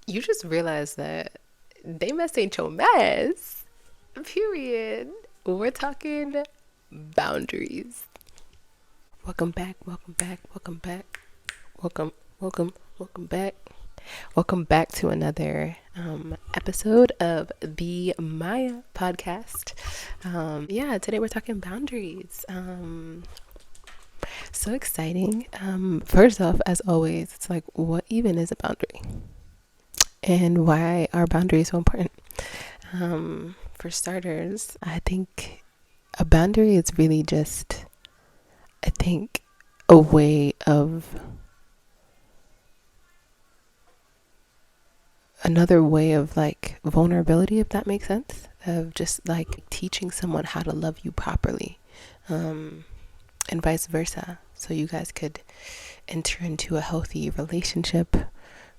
You just realize that they mess ain't your mess. Period. We're talking boundaries. Welcome back, welcome back, welcome back. Welcome, welcome, welcome back. Welcome back to another episode of the Maya podcast. Yeah, today we're talking boundaries. So exciting. First off, as always, it's like, what even is a boundary? And why are boundaries so important? For starters, I think a boundary is really just, I think, a way of, another way of like vulnerability, if that makes sense, of just like teaching someone how to love you properly, and vice versa. So you guys could enter into a healthy relationship,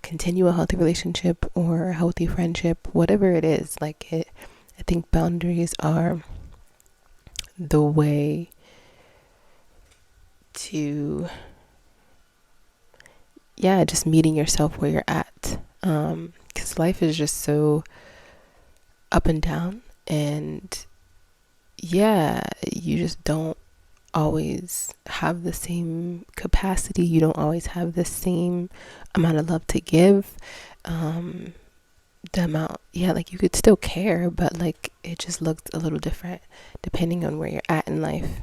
continue a healthy relationship or a healthy friendship, whatever it is. I think boundaries are the way to, yeah, just meeting yourself where you're at. Because life is just so up and down, and yeah, you just don't always have the same capacity. You don't always have the same amount of love to give. The amount, yeah, like you could still care, but like it just looks a little different depending on where you're at in life.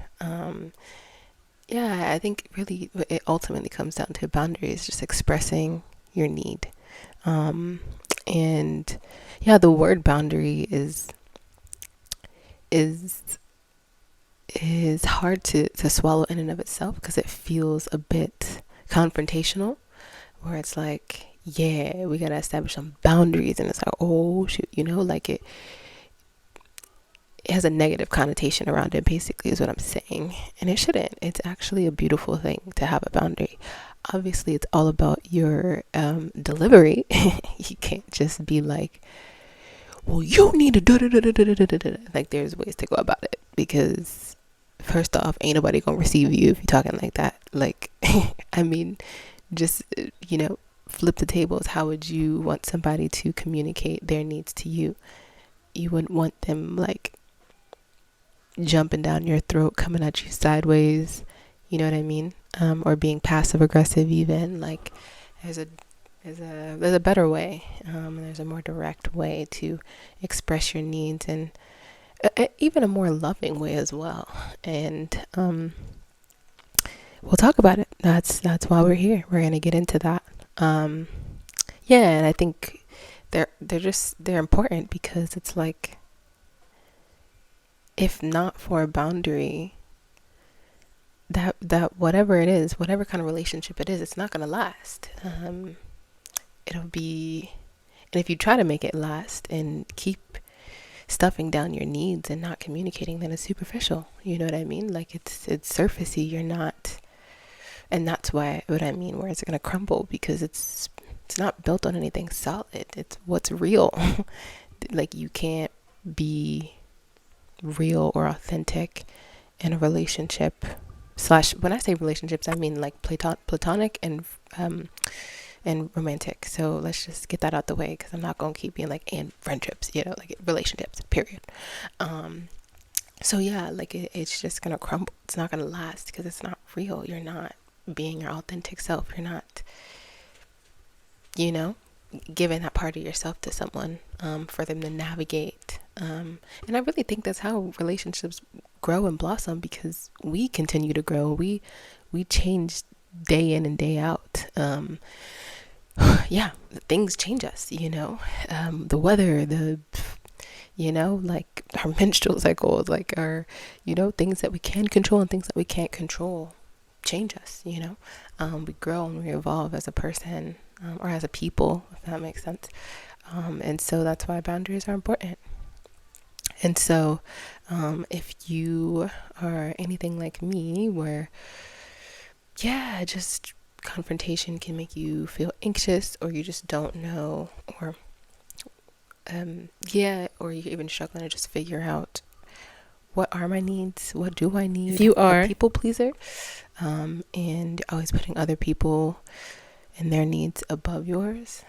Yeah, I think really it ultimately comes down to boundaries, just expressing your need. Um, and yeah, the word boundary is is hard to swallow in and of itself because it feels a bit confrontational, where it's like, yeah, we gotta establish some boundaries, and it's like, oh shoot, like it has a negative connotation around it, basically, is what I'm saying. And it shouldn't. It's actually a beautiful thing to have a boundary. Obviously, it's all about your delivery. You can't just be like, well, you need to do. Like, there's ways to go about it, because first off, ain't nobody gonna receive you if you're talking like that. Like, I mean, just, flip the tables. How would you want somebody to communicate their needs to you? You wouldn't want them like jumping down your throat, coming at you sideways. You know what I mean? Or being passive aggressive, even. Like, there's a there's a better way. There's a more direct way to express your needs, and even a more loving way as well. And we'll talk about it. That's why we're here. We're gonna get into that. Yeah, and I think they're important, because it's like, if not for a boundary, that whatever it is, whatever kind of relationship it is, it's not gonna last. It'll be, and if you try to make it last and keep stuffing down your needs and not communicating, then it's superficial. You know what I mean? Like, it's surfacey. You're not, and that's why what I mean, where it's gonna crumble, because it's not built on anything solid. It's what's real. Like, you can't be real or authentic in a relationship, slash, when I say relationships, I mean like platonic and romantic. So let's just get that out the way, because I'm not gonna keep being like, and friendships, like relationships, period. So yeah, like it's just gonna crumble. It's not gonna last, because it's not real. You're not being your authentic self. You're not, you know giving that part of yourself to someone, for them to navigate. And I really think that's how relationships grow and blossom, because we continue to grow. We change day in and day out. Yeah, things change us. The weather, like our menstrual cycles, like our, things that we can control and things that we can't control change us. We grow and we evolve as a person, or as a people, if that makes sense. And so that's why boundaries are important. And so, if you are anything like me, where, yeah, just confrontation can make you feel anxious, or you just don't know, or, yeah, or you're even struggling to just figure out, what are my needs? What do I need? If you are a people pleaser, and always putting other people and their needs above yours,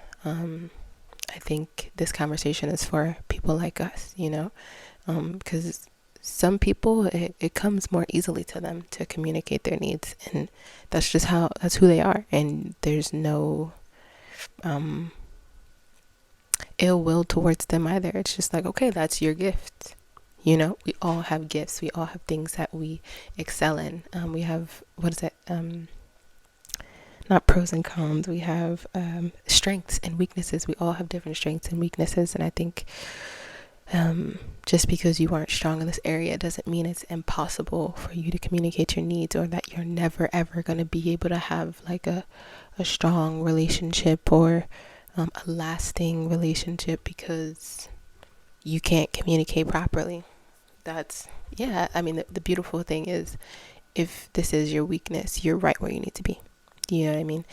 I think this conversation is for people like us, because some people, it comes more easily to them to communicate their needs, and that's who they are, and there's no ill will towards them either. It's just like, okay, that's your gift. We all have gifts. We all have things that we excel in. We have, what is it? Not pros and cons. We have strengths and weaknesses. We all have different strengths and weaknesses. And I think just because you aren't strong in this area doesn't mean it's impossible for you to communicate your needs, or that you're never ever going to be able to have like a strong relationship, or a lasting relationship, because you can't communicate properly. The beautiful thing is, if this is your weakness, you're right where you need to be. You know what I mean?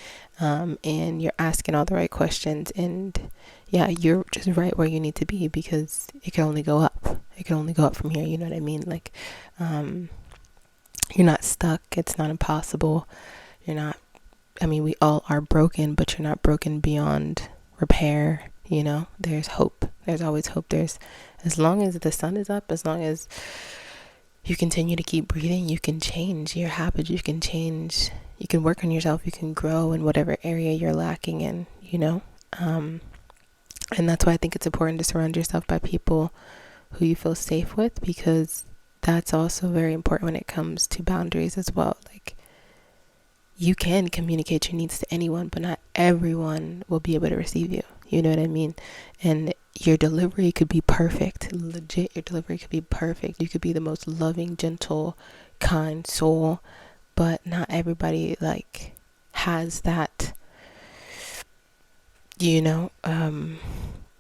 And you're asking all the right questions, and you're just right where you need to be, because it can only go up. It can only go up from here. You know what I mean? Like, you're not stuck. It's not impossible. We all are broken, but you're not broken beyond repair. There's hope. There's always hope. As long as the sun is up, as long as you continue to keep breathing, you can change your habits. You can change. You can work on yourself. You can grow in whatever area you're lacking in. And that's why I think it's important to surround yourself by people who you feel safe with, because that's also very important when it comes to boundaries as well. Like, you can communicate your needs to anyone, but not everyone will be able to receive you. You know what I mean? And your delivery could be perfect. Legit, your delivery could be perfect. You could be the most loving, gentle, kind soul, but not everybody has that,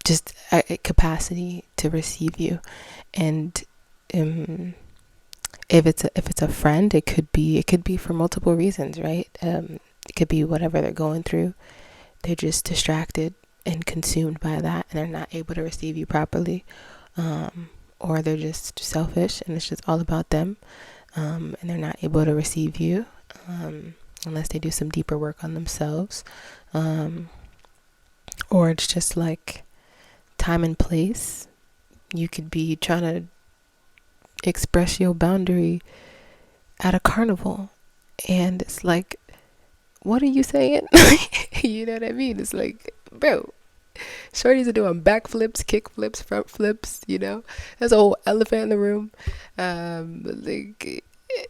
just a capacity to receive you. And if it's a friend, it could be for multiple reasons, right? It could be whatever they're going through. They're just distracted and consumed by that, and they're not able to receive you properly, or they're just selfish and it's just all about them, and they're not able to receive you unless they do some deeper work on themselves, or it's just like time and place. You could be trying to express your boundary at a carnival, and it's like, what are you saying? You know what I mean? It's like, bro, shorties are doing back flips, kick flips, front flips, there's a whole elephant in the room.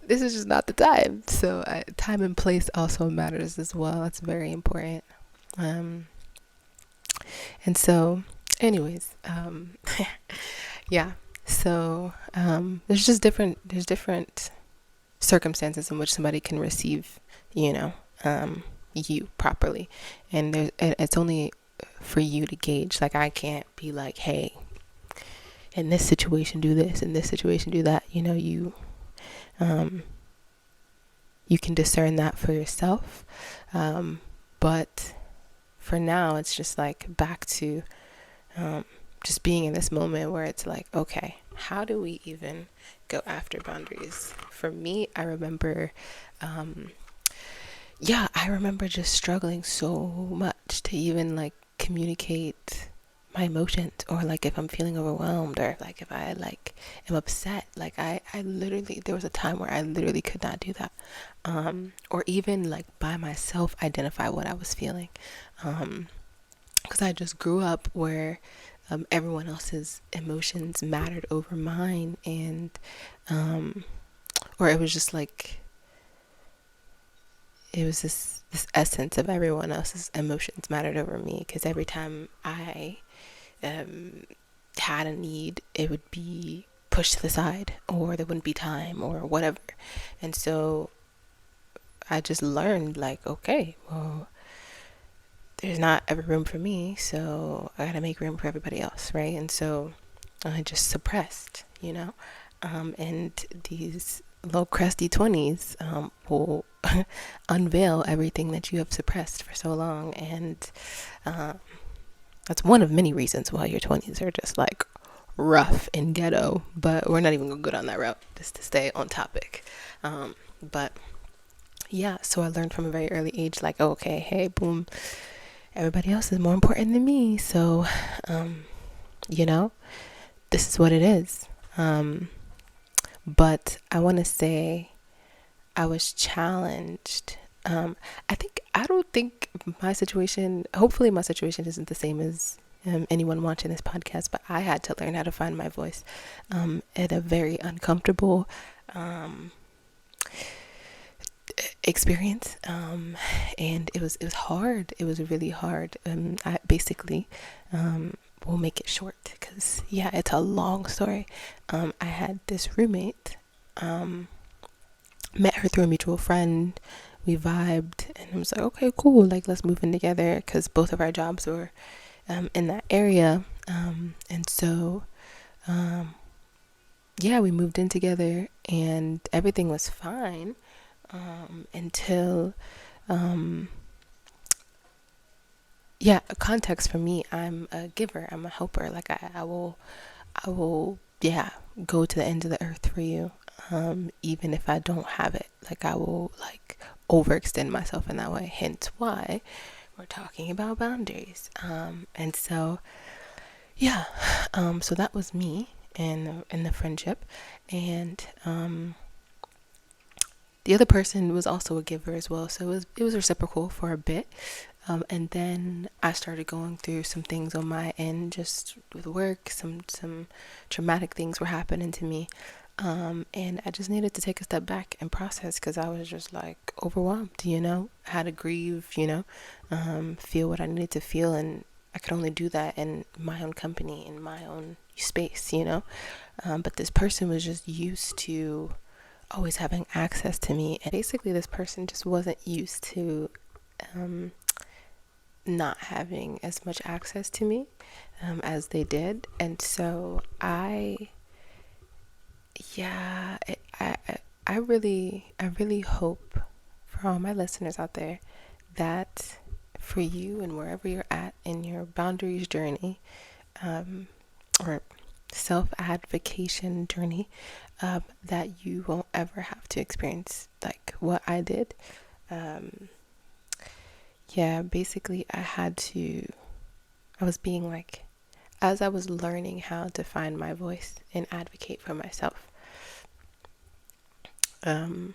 This is just not the time. So time and place also matters as well. That's very important. And so anyways, so there's different circumstances in which somebody can receive you properly, and it's only for you to gauge. Like, I can't be like, hey, in this situation do this, in this situation do that. You can discern that for yourself, but for now it's just like back to just being in this moment where it's like, okay, how do we even go after boundaries? For me, I remember just struggling so much to even like communicate my emotions, or like if I'm feeling overwhelmed, or like if I like am upset. Like I literally, there was a time where I literally could not do that, or even like by myself identify what I was feeling, because I just grew up where everyone else's emotions mattered over mine, and or it was just like, it was this essence of everyone else's emotions mattered over me, because every time I had a need, it would be pushed to the side, or there wouldn't be time, or whatever. And so I just learned, like, okay, well, there's not every room for me, so I gotta make room for everybody else, right? And so I just suppressed, and these low crusty 20s will unveil everything that you have suppressed for so long. And that's one of many reasons why your 20s are just like rough and ghetto, but we're not even gonna go down that route, just to stay on topic. But yeah, so I learned from a very early age, like, okay, hey, boom, everybody else is more important than me. So, you know, this is what it is. But I want to say I was challenged. I don't think my situation, hopefully my situation isn't the same as anyone watching this podcast, but I had to learn how to find my voice at a very uncomfortable experience, and it was hard. It was really hard. I basically we'll make it short because yeah, it's a long story. I had this roommate, met her through a mutual friend. We vibed, and I was like, okay, cool, like let's move in together, because both of our jobs were in that area. And so yeah, we moved in together and everything was fine, until yeah, context for me, I'm a giver, I'm a helper. Like I will yeah, go to the ends of the earth for you, even if I don't have it. Like I will like overextend myself in that way, hence why we're talking about boundaries. And so yeah, so that was me in the friendship. And the other person was also a giver as well, so it was reciprocal for a bit. And then I started going through some things on my end, just with work. Some traumatic things were happening to me, and I just needed to take a step back and process, because I was just like overwhelmed. I had to grieve. Feel what I needed to feel, and I could only do that in my own company, in my own space. But this person was just used to always having access to me, and basically this person just wasn't used to not having as much access to me as they did. And so I really hope for all my listeners out there that for you and wherever you're at in your boundaries journey, or self-advocation journey, that you won't ever have to experience like what I did. Basically I was being like, as I was learning how to find my voice and advocate for myself, and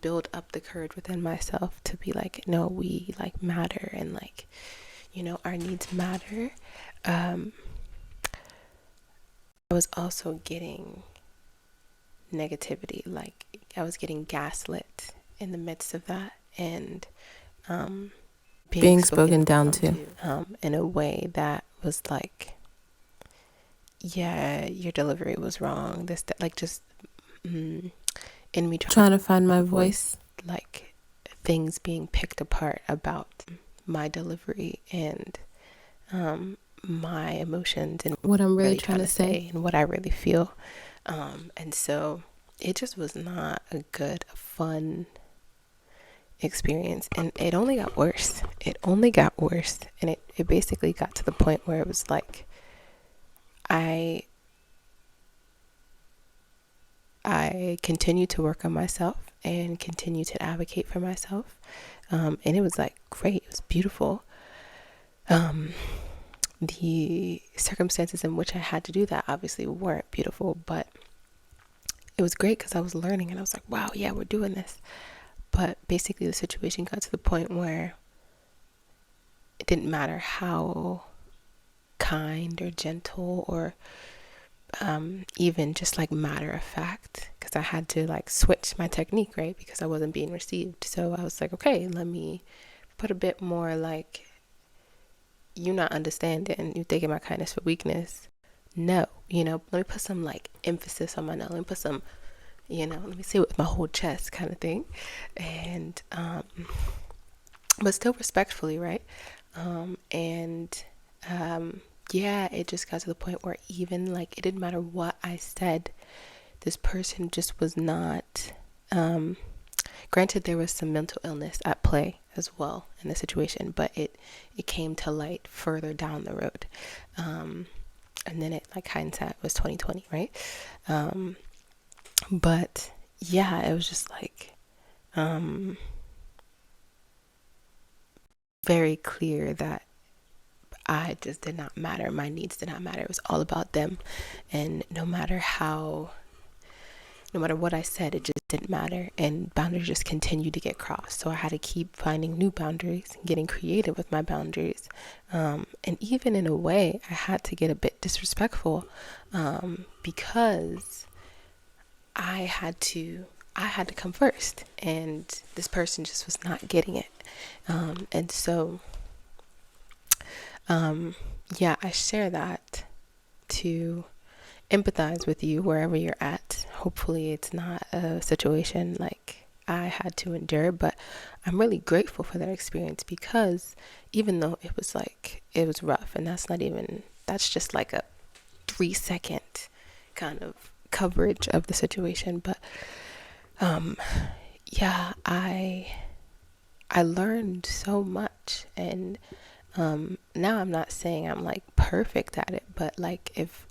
build up the courage within myself to be like, no, we like matter, and like, our needs matter. I was also getting negativity, like I was getting gaslit in the midst of that, and being spoken down to in a way that was like, yeah, your delivery was wrong, this that, like just in me trying to find my voice, like things being picked apart about my delivery and my emotions and what I'm really trying to say and what I really feel. And so it just was not a good, fun experience, and it only got worse. And it basically got to the point where it was like I continued to work on myself and continue to advocate for myself, and it was like great, it was beautiful. The circumstances in which I had to do that obviously weren't beautiful, but it was great because I was learning, and I was like, wow, yeah, we're doing this. But basically the situation got to the point where it didn't matter how kind or gentle or even just like matter of fact, because I had to like switch my technique, right? Because I wasn't being received. So I was like, okay, let me put a bit more like, you not understanding, you taking my kindness for weakness. No, let me put some like emphasis on my no. Let me put some, let me say it with my whole chest kind of thing. And but still respectfully, right? And yeah, it just got to the point where even like it didn't matter what I said, this person just was not, granted there was some mental illness at play as well in the situation, but it came to light further down the road. And then it, like, hindsight was 2020, right? But yeah, it was just like very clear that I just did not matter. My needs did not matter. It was all about them. And no matter what I said, it just didn't matter. And boundaries just continued to get crossed. So I had to keep finding new boundaries, getting creative with my boundaries. And even in a way, I had to get a bit disrespectful, because I had to come first, and this person just was not getting it. And so, yeah, I share that to empathize with you wherever you're at. Hopefully it's not a situation like I had to endure, but I'm really grateful for that experience, because even though it was rough, and that's just like a 3-second kind of coverage of the situation, but yeah, I learned so much. And now I'm not saying I'm like perfect at it, but like if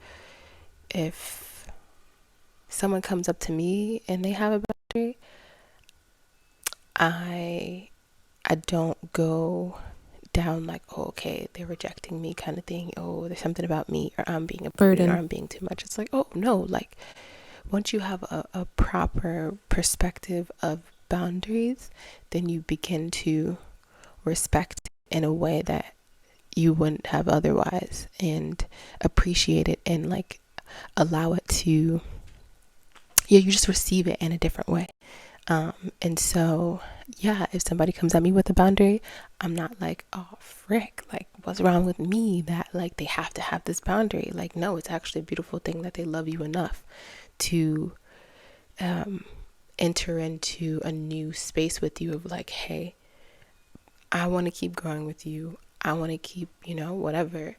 someone comes up to me and they have a boundary, I don't go down like, oh, okay, they're rejecting me kind of thing. Oh, there's something about me, or I'm being a burden, or I'm being too much. It's like, oh no, like once you have a proper perspective of boundaries, then you begin to respect in a way that you wouldn't have otherwise, and appreciate it, and like allow it to, yeah, you just receive it in a different way. And so, yeah, if somebody comes at me with a boundary, I'm not like, oh, frick, like, what's wrong with me that, like, they have to have this boundary? Like, no, it's actually a beautiful thing that they love you enough to enter into a new space with you of like, hey, I want to keep growing with you. I want to keep, whatever.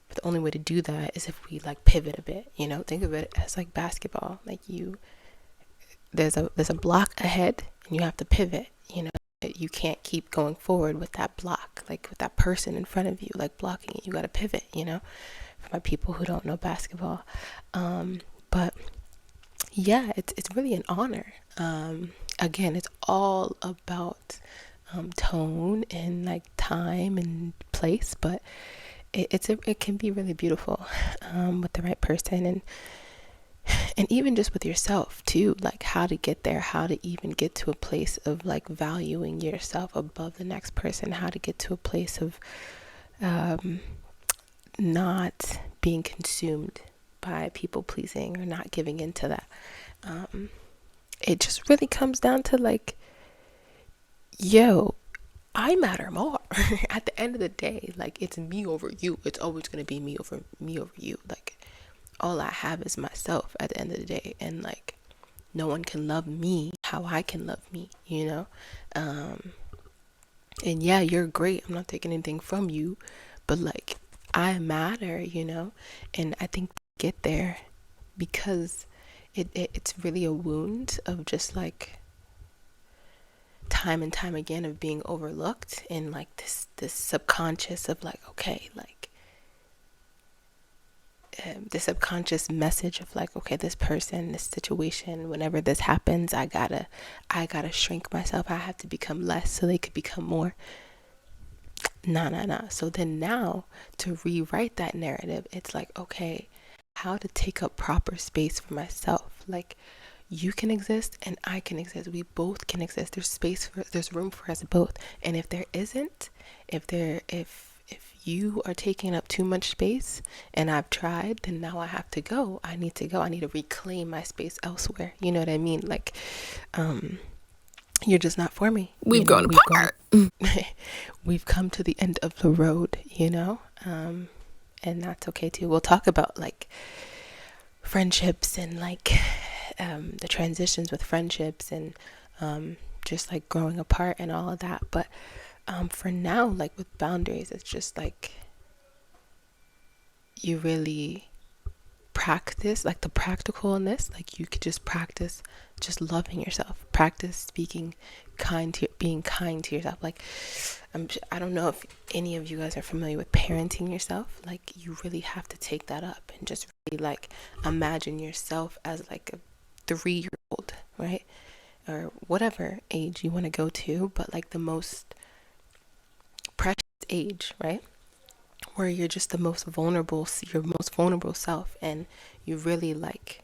But the only way to do that is if we like pivot a bit, think of it as like basketball. Like there's a block ahead, and you have to pivot, you can't keep going forward with that block, like with that person in front of you, like blocking it. You got to pivot, for my people who don't know basketball. But yeah, it's really an honor. Again, it's all about tone and like time and place, but it can be really beautiful with the right person, and even just with yourself too, like how to get there, how to even get to a place of like valuing yourself above the next person, how to get to a place of not being consumed by people pleasing or not giving into that. It just really comes down to like, yo, I matter more. At the end of the day, like it's me over you. It's always going to be me over you. Like all I have is myself at the end of the day, and like no one can love me how I can love me, and yeah, you're great. I'm not taking anything from you, but like I matter, and I think get there because it's really a wound of just like time and time again of being overlooked, and like this subconscious of like, okay, like the subconscious message of like, okay, this person, this situation, whenever this happens, I gotta shrink myself. I have to become less so they could become more. Nah. So then now to rewrite that narrative, it's like, okay, how to take up proper space for myself. Like you can exist and I can exist. We both can exist. There's room for us both. And if there isn't, if you are taking up too much space and I've tried, then now I have to go. I need to reclaim my space elsewhere. You know what I mean? Like, you're just not for me. We've grown apart. We've come to the end of the road, and that's okay too. We'll talk about like friendships and like the transitions with friendships and just like growing apart and all of that. But for now, like with boundaries, it's just like you really practice like the practicalness. Like you could just practice just loving yourself, practice being kind to yourself. Like I don't know if any of you guys are familiar with parenting yourself. Like you really have to take that up and just really like imagine yourself as like a 3-year-old, right? Or whatever age you want to go to, but like the most precious age, right? Where you're just the most vulnerable, your most vulnerable self, and you really like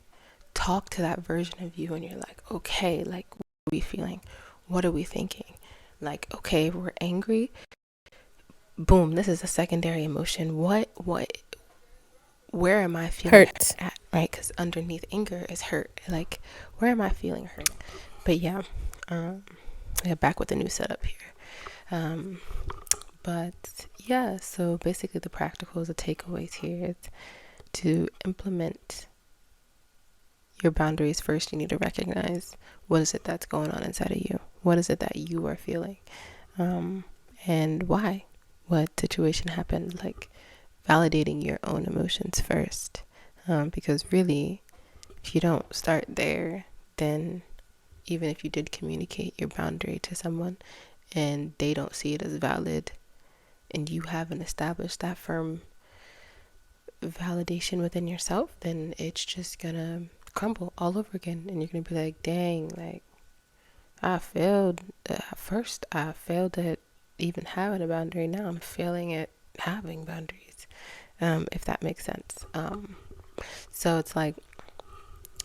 talk to that version of you, and you're like, okay, like, what are we feeling? What are we thinking? Like, okay, if we're angry, boom, this is a secondary emotion. Where am I feeling hurt at, right? Because underneath anger is hurt. Like, where am I feeling hurt? But yeah, back with the new setup here. But yeah, so basically the practicals, the takeaways here is to implement your boundaries. First, you need to recognize what is it that's going on inside of you. What is it that you are feeling? And why? What situation happened? Like, validating your own emotions first. Because really, if you don't start there, then even if you did communicate your boundary to someone and they don't see it as valid, and you haven't established that firm validation within yourself, then it's just gonna crumble all over again. And you're gonna be like, dang, like, I failed. First, I failed at even having a boundary. Now I'm failing at having boundaries, if that makes sense. So it's like,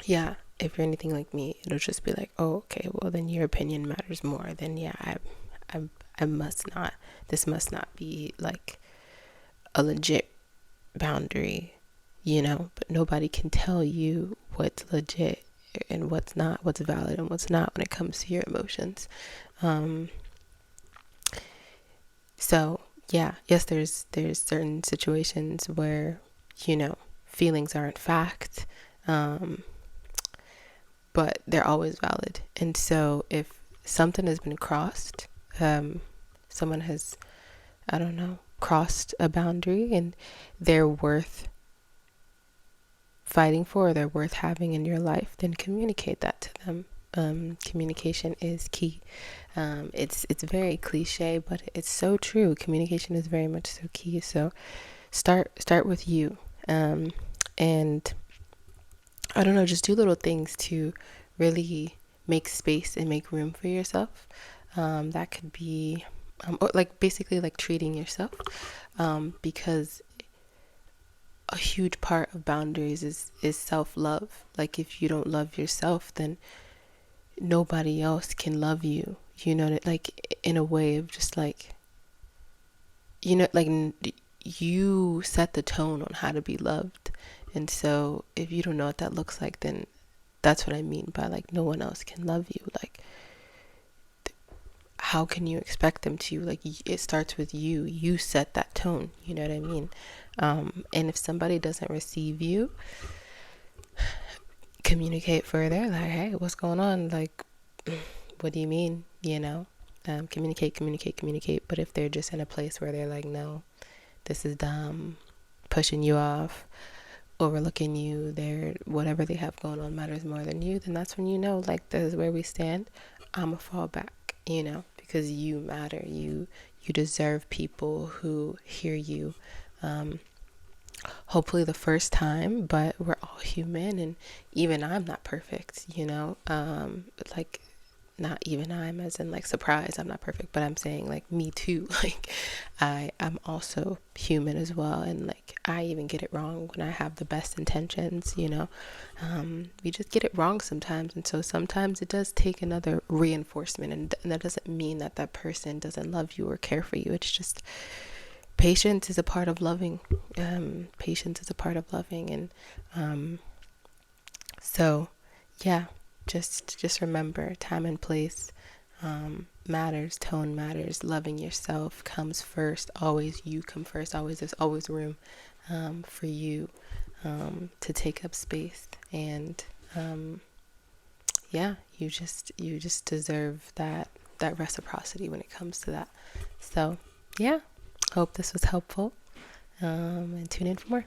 yeah, if you're anything like me, it'll just be like, oh, okay, well, then your opinion matters more. Then, yeah, I must not, this must not be like a legit boundary, but nobody can tell you what's legit and what's not, what's valid and what's not when it comes to your emotions. So yeah, yes, there's certain situations where, feelings aren't fact, but they're always valid. And so if something has been crossed, someone has, I don't know, crossed a boundary and they're worth fighting for, they're worth having in your life, then communicate that to them. Communication is key. It's very cliche, but it's so true. Communication is very much so key. So start with you, and I don't know, just do little things to really make space and make room for yourself. That could be, or like basically like treating yourself, because a huge part of boundaries is self-love. Like, if you don't love yourself, then nobody else can love you. Like, in a way of just like, like, you set the tone on how to be loved. And so if you don't know what that looks like, then that's what I mean by like, no one else can love you. Like, how can you expect them to? Like, it starts with you set that tone, you know what I mean? And if somebody doesn't receive you, communicate further, like, hey, what's going on? Like, what do you mean? Communicate. But if they're just in a place where they're like, no, this is dumb, pushing you off, overlooking you, they're, whatever they have going on matters more than you, then that's when like, this is where we stand. I'ma fall back, because you matter. You deserve people who hear you. Hopefully the first time, but we're all human, and even I'm not perfect, like, not even I'm as in like surprise, I'm not perfect, but I'm saying like me too. Like, I'm also human as well, and like, I even get it wrong when I have the best intentions. We just get it wrong sometimes, and so sometimes it does take another reinforcement, and that doesn't mean that that person doesn't love you or care for you. It's just, patience is a part of loving. And so yeah, just remember, time and place matters, tone matters, loving yourself comes first. Always you come first. There's always room for you to take up space, and yeah, you just deserve that reciprocity when it comes to that. So yeah, hope this was helpful, and tune in for more.